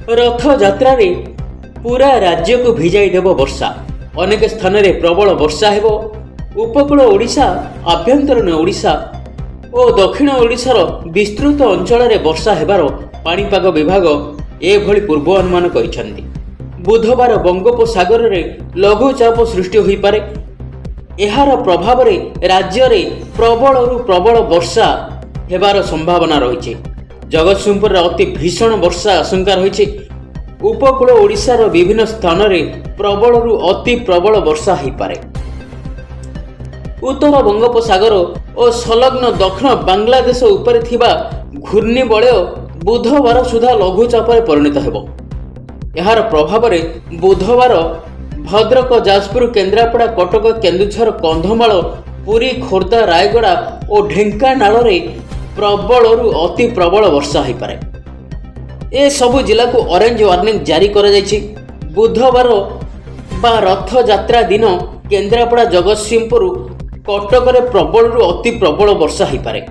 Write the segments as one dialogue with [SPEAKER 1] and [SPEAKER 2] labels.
[SPEAKER 1] ରଥଯାତ୍ରାରେ पूरा राज्य को भिजाई देव वर्षा। अनेक स्थान में प्रबल वर्षा हेबो। उपकूल ओडिशा, आभ्यंतरीण ओडिशा और दक्षिण ओडिशार विस्तृत अंचल में वर्षा हेबार पाणीपाग विभाग एभली पूर्वानुमान करिसेंति। बुधवार बंगोपसागर में लघुचाप सृष्टि होई पारे। एहार प्रभाव रे राज्य रे प्रबल वर्षा हेबार संभावना रही। जगतसिंहपुर अति भीषण वर्षा आशंका रही। उपकूल ओडिशार विभिन्न स्थान में प्रबल अति प्रबल वर्षा हो पारे। उत्तर बंगोपसागर और संलग्न दक्षिण बांग्लादेश उपरे थिबा घूर्णिबलय बुधवार सुधा लघुचाप परिणत हेबो। एहार प्रभाव में बुधवार भद्रक, जाजपुर, केन्द्रापड़ा, कटक, केन्दुझर, कंधमाल, पुरी, खोर्धा, रायगड़ा और ढेंकानाल में प्रबल अति प्रबल वर्षा हो पारे। ए सबु जिला को ऑरेंज वार्निंग जारी करा जायछि। बुधवार बा रथ यात्रा दिन केन्द्रापड़ा, जगतसिंहपुर, कटक रे प्रबल अति प्रबल वर्षा हो पारे।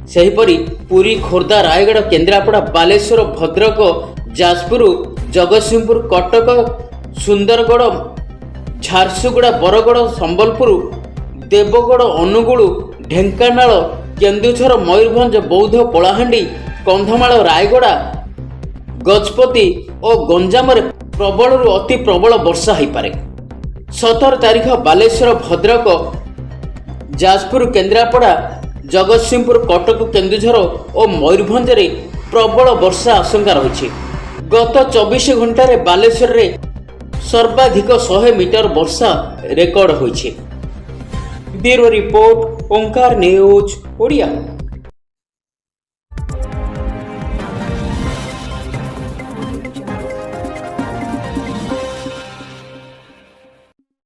[SPEAKER 1] सेहिपरि पुरी, खोर्धा, रायगड़, केन्द्रापड़ा, बालेश्वर, भद्रक, जाजपुर, जगतसिंहपुर, कटक, सुंदरगढ़, झारसुगुड़ा, बरगड़, संबलपुर, देवगढ़, अनुगुल, ढेंकानाल, केन्दुझर, मयूरभंज, बौद्ध, कलाहांडी, कंधमाल, रायगड़ा, गजपति और गंजाम रे प्रबल अति प्रबल वर्षा हो पारे। 17 तारीख बालेश्वर, भद्रक, जाजपुर, केन्द्रापड़ा, जगतसिंहपुर, कटक, केन्दुझर और मयूरभंज रे प्रबल वर्षा आशंका रही। गत 24 घंटा रे बालेश्वर रे सर्वाधिक 100 मीटर वर्षा रेकर्ड होइछे। ब्यूरो रिपोर्ट, ओंकार न्यूज, ओडिया।